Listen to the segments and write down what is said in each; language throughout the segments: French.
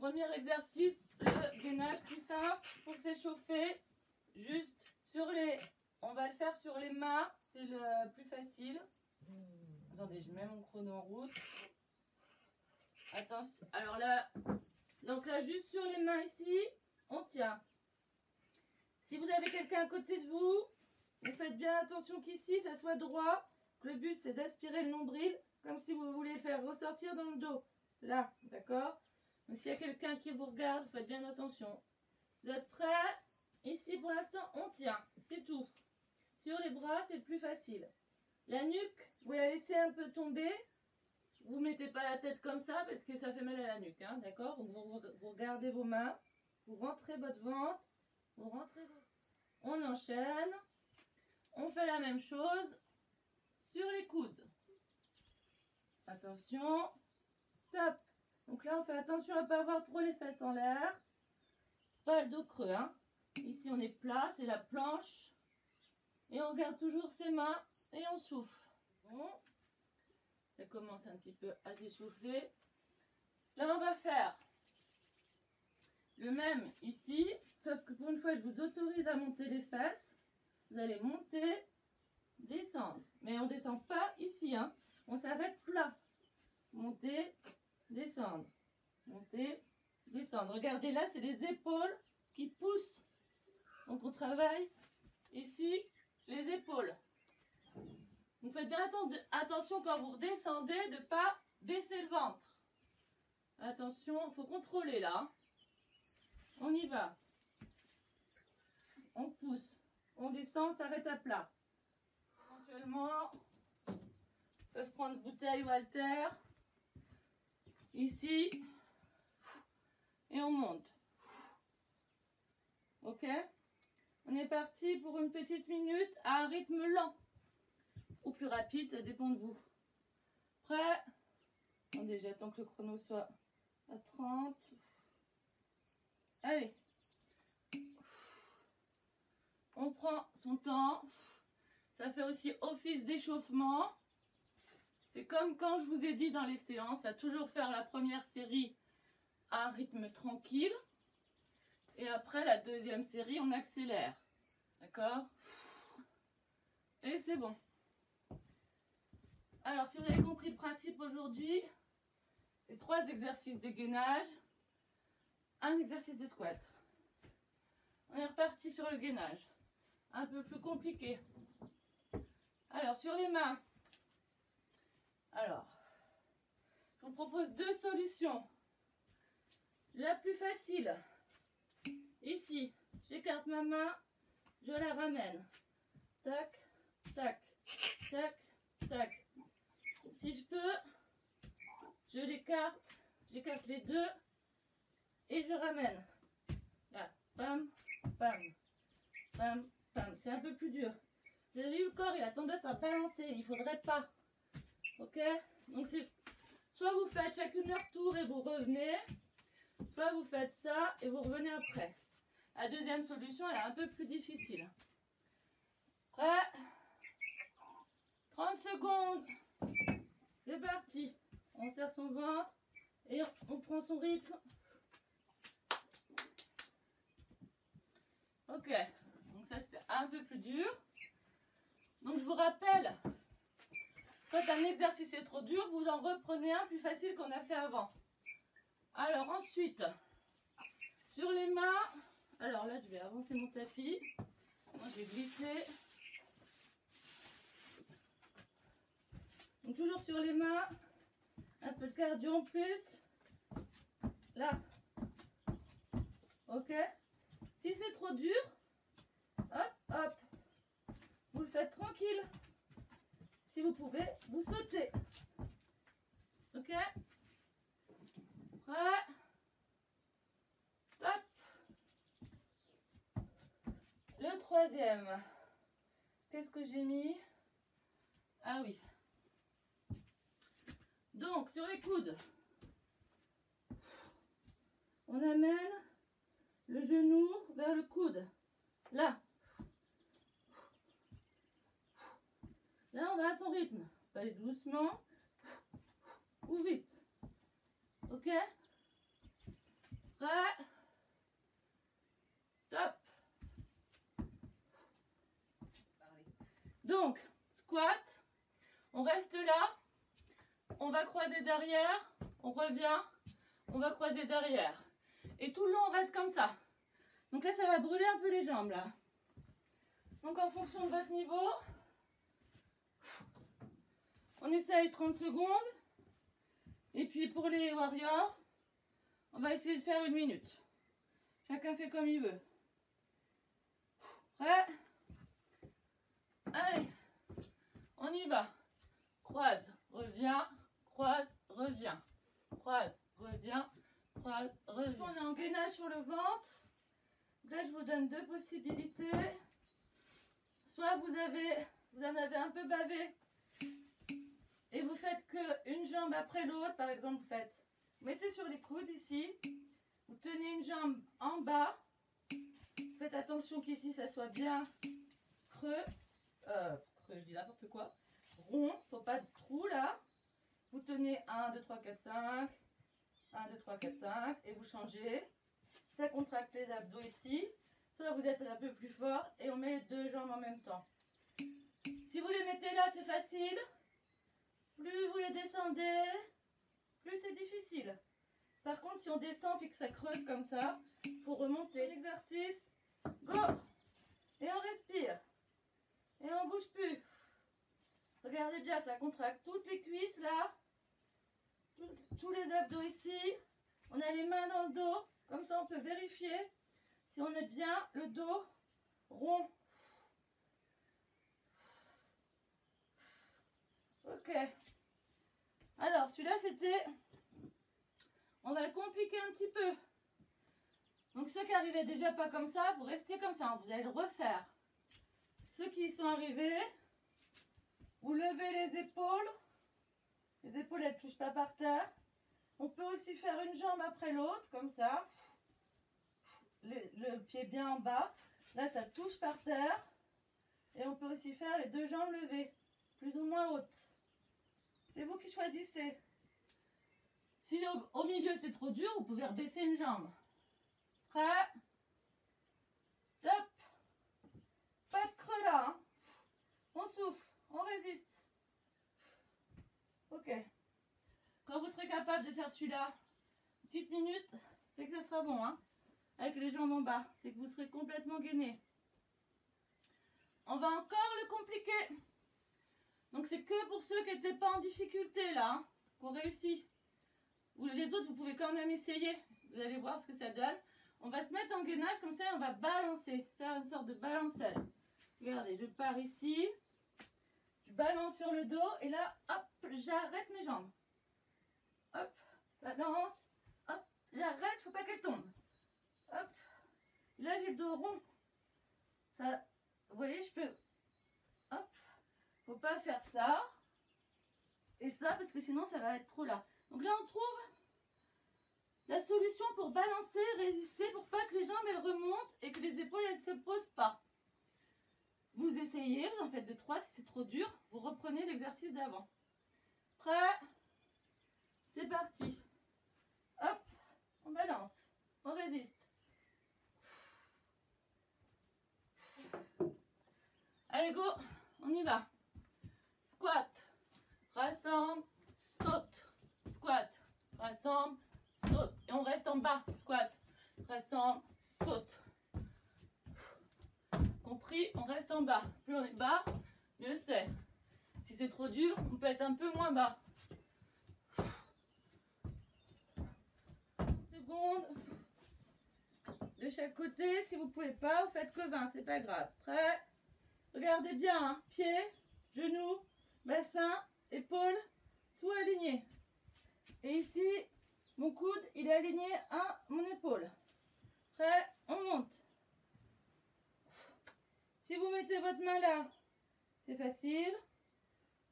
Premier exercice, le gainage tout simple pour s'échauffer. Juste sur les... On va le faire sur les mains, c'est le plus facile. Attendez, je mets mon chrono en route. Attention, alors là, donc là, juste sur les mains ici, on tient. Si vous avez quelqu'un à côté de vous, vous faites bien attention qu'ici, ça soit droit. Le but, c'est d'aspirer le nombril, comme si vous voulez le faire ressortir dans le dos. Là, d'accord? Donc s'il y a quelqu'un qui vous regarde, faites bien attention. Vous êtes prêts? Ici, pour l'instant, on tient. C'est tout. Sur les bras, c'est le plus facile. La nuque, vous la laissez un peu tomber. Vous ne mettez pas la tête comme ça parce que ça fait mal à la nuque, hein, d'accord? Vous regardez vos mains, vous rentrez votre ventre, vous rentrez votre... On enchaîne. On fait la même chose sur les coudes. Attention. Top. Donc là, on fait attention à ne pas avoir trop les fesses en l'air. Pas le dos creux, hein. Ici, on est plat, c'est la planche. Et on garde toujours ses mains et on souffle. Bon. Ça commence un petit peu à s'échauffer. Là, on va faire le même ici. Sauf que pour une fois, je vous autorise à monter les fesses. Vous allez monter, descendre. Mais on ne descend pas ici, hein. On s'arrête plat. Monter, descendre. Monter, descendre. Regardez là, c'est les épaules qui poussent. Donc on travaille ici les épaules. Vous faites bien attention quand vous redescendez de ne pas baisser le ventre. Attention, il faut contrôler là. On y va. On pousse. On descend, on s'arrête à plat. Éventuellement, peuvent prendre bouteille ou haltère. Ici. Et on monte. Ok? On est parti pour une petite minute à un rythme lent. Ou plus rapide, ça dépend de vous. Prêt? Attendez, j'attends que le chrono soit à 30. Allez. On prend son temps. Ça fait aussi office d'échauffement. C'est comme quand je vous ai dit dans les séances, à toujours faire la première série à un rythme tranquille. Et après la deuxième série, on accélère. D'accord? Et c'est bon. Alors, si vous avez compris le principe aujourd'hui, c'est 3 exercices de gainage, un exercice de squat. On est reparti sur le gainage. Un peu plus compliqué. Alors, sur les mains. Alors, je vous propose 2 solutions. La plus facile. Ici, j'écarte ma main, je la ramène. Tac, tac, tac, tac. Si je peux, je l'écarte, j'écarte les 2 et je ramène. Là, pam, pam, pam, pam. C'est un peu plus dur. Vous avez vu, le corps, il a tendance à balancer, il ne faudrait pas. Ok? Donc c'est soit vous faites chacune leur tour et vous revenez, soit vous faites ça et vous revenez après. La deuxième solution, elle est un peu plus difficile. Prêt? 30 secondes. C'est parti. On serre son ventre et on prend son rythme. Ok. Donc ça, c'était un peu plus dur. Donc je vous rappelle, quand un exercice est trop dur, vous en reprenez un plus facile qu'on a fait avant. Alors ensuite, sur les mains, alors là je vais avancer mon tapis. Moi je vais glisser. Donc toujours sur les mains, un peu de cardio en plus. Là. Ok. Si c'est trop dur, hop, hop. Vous le faites tranquille. Si vous pouvez, vous sautez. Ok. Prêt. Hop. Le troisième. Qu'est-ce que j'ai mis? Ah oui. Donc, sur les coudes, on amène le genou vers le coude. Là. Là, on va à son rythme. On va aller doucement ou vite. Ok? Prêt? Top. Donc, squat. On reste là. On va croiser derrière. On revient. On va croiser derrière. Et tout le long, on reste comme ça. Donc là, ça va brûler un peu les jambes, là. Donc, en fonction de votre niveau, on essaye 30 secondes. Et puis, pour les warriors, on va essayer de faire 1 minute. Chacun fait comme il veut. Prêt? Allez, on y va. Croise, reviens, croise, reviens. Croise, reviens, croise, reviens. On est en gainage sur le ventre. Là, je vous donne 2 possibilités. Soit vous en avez un peu bavé et vous faites qu'une jambe après l'autre. Par exemple, vous mettez sur les coudes ici. Vous tenez une jambe en bas. Faites attention qu'ici, ça soit bien creux. Je dis n'importe quoi. Rond, faut pas de trou là. Vous tenez 1, 2, 3, 4, 5. 1, 2, 3, 4, 5. Et vous changez. Ça contracte les abdos ici. Soit vous êtes un peu plus fort et on met les 2 jambes en même temps. Si vous les mettez là, c'est facile. Plus vous les descendez, plus c'est difficile. Par contre, si on descend et que ça creuse comme ça, pour remonter l'exercice, go! Et on respire. Et on bouge plus. Regardez bien, ça contracte toutes les cuisses là. Tous les abdos ici. On a les mains dans le dos. Comme ça, on peut vérifier si on est bien le dos rond. Ok. Alors, celui-là, c'était... On va le compliquer un petit peu. Donc, ceux qui n'arrivaient déjà pas comme ça, vous restez comme ça. Vous allez le refaire. Ceux qui y sont arrivés, vous levez les épaules. Les épaules, elles ne touchent pas par terre. On peut aussi faire une jambe après l'autre, comme ça. Le pied bien en bas. Là, ça touche par terre. Et on peut aussi faire les 2 jambes levées, plus ou moins hautes. C'est vous qui choisissez. Si au milieu c'est trop dur, vous pouvez rebaisser une jambe. Prêt? Top. Pas de creux là. Hein. On souffle, on résiste. Ok. Quand vous serez capable de faire celui-là, une petite minute, c'est que ça sera bon. Hein, avec les jambes en bas, c'est que vous serez complètement gainé. On va encore le compliquer. Donc c'est que pour ceux qui n'étaient pas en difficulté là, hein, qu'on réussit. Ou les autres, vous pouvez quand même essayer. Vous allez voir ce que ça donne. On va se mettre en gainage comme ça et on va balancer. Faire une sorte de balancelle. Regardez, je pars ici. Je balance sur le dos et là, hop, j'arrête mes jambes. Hop, balance. Hop, j'arrête, faut pas qu'elle tombe. Hop, là j'ai le dos rond. Ça, vous voyez, je peux... Hop, faut pas faire ça. Et ça, parce que sinon ça va être trop là. Donc là, on trouve la solution pour balancer, résister, pour pas que les jambes elles remontent et que les épaules elles se posent pas. Vous essayez, vous en faites 2, 3, si c'est trop dur, vous reprenez l'exercice d'avant. Prêt? C'est parti. Hop, on balance, on résiste. Allez, go, on y va. Squat, rassemble, saute. Squat, rassemble, saute. Et on reste en bas. Squat, rassemble, saute. Compris, on reste en bas. Plus on est bas, mieux c'est. Si c'est trop dur, on peut être un peu moins bas. Seconde. De chaque côté, si vous ne pouvez pas, vous faites que 20, c'est pas grave. Prêt? Regardez bien, hein. Pieds, genoux, bassin, épaules, tout aligné. Et ici, mon coude, il est aligné à mon épaule. Prêt? On monte. Si vous mettez votre main là, c'est facile.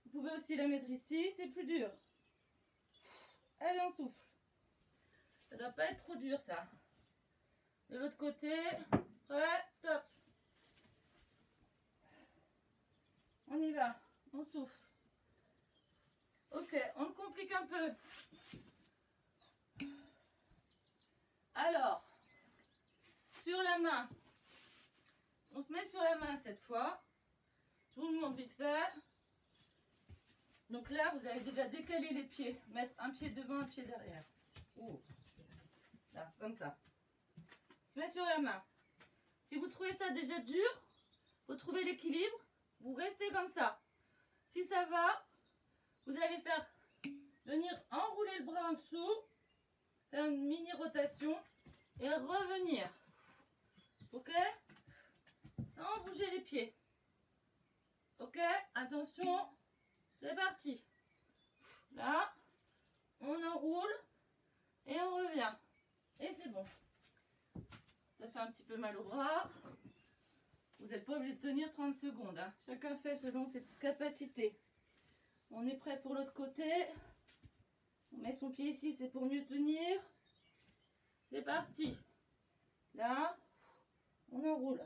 Vous pouvez aussi la mettre ici, c'est plus dur. Allez, on souffle. Ça ne doit pas être trop dur, ça. De l'autre côté, prêt? Top. On y va, on souffle. Ok, on le complique un peu. Alors, sur la main, on se met sur la main cette fois. Je vous le montre vite fait. Donc là, vous allez déjà décaler les pieds. Mettre un pied devant, un pied derrière. Oh. Là, comme ça. On se met sur la main. Si vous trouvez ça déjà dur, vous trouvez l'équilibre, vous restez comme ça. Si ça va, vous allez faire venir enrouler le bras en dessous, faire une mini rotation et revenir. Ok? Sans bouger les pieds. Ok? Attention, c'est parti. Là, on enroule et on revient. Et c'est bon. Ça fait un petit peu mal au bras. Vous n'êtes pas obligé de tenir 30 secondes. Hein. Chacun fait selon ses capacités. On est prêt pour l'autre côté. On met son pied ici, c'est pour mieux tenir. C'est parti. Là, on enroule.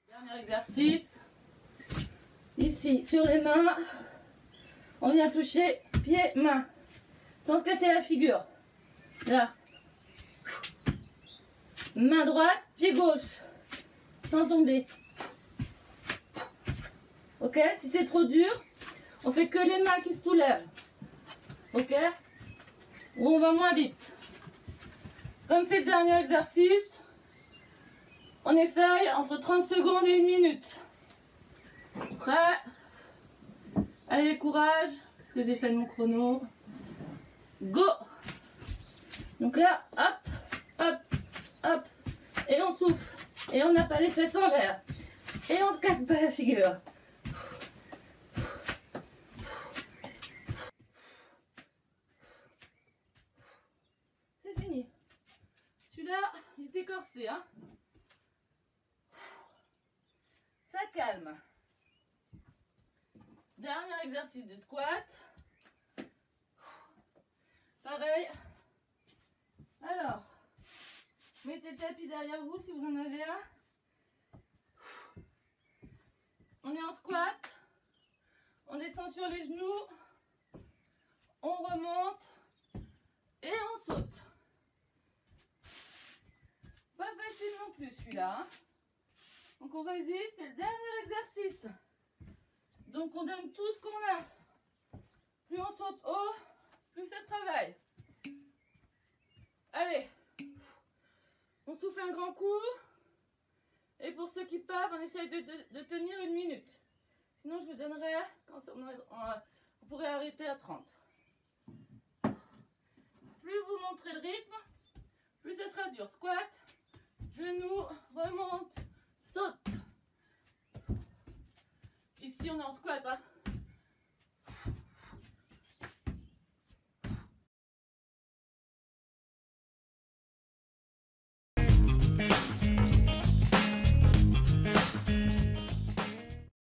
Dernier exercice. Ici, sur les mains, on vient toucher pied, main, sans se casser la figure. Là. Main droite, pied gauche, sans tomber. Ok? Si c'est trop dur, on fait que les mains qui se soulèvent. Ok? Ou on va moins vite. Comme c'est le dernier exercice, on essaye entre 30 secondes et 1 minute. Prêt? Allez, courage, parce que j'ai fait mon chrono. Go! Donc là, hop, hop, hop, et on souffle. Et on n'a pas les fesses en l'air. Et on se casse pas la figure. C'est fini. Celui-là, il est écorcé, hein. Ça calme. Dernier exercice de squat. Pareil. Alors, mettez le tapis derrière vous si vous en avez un. On est en squat. On descend sur les genoux. On remonte. Et on saute. Pas facile non plus celui-là. Hein. Donc on résiste. C'est le dernier exercice. Donc on donne tout ce qu'on a. Plus on saute haut, plus ça travaille. Allez. On souffle un grand coup. Et pour ceux qui partent, on essaye de tenir 1 minute. Sinon je vous donnerai, on pourrait arrêter à 30. Plus vous montrez le rythme, plus ça sera dur. Squat, genou, remonte, saute. Ici on est en squat, hein.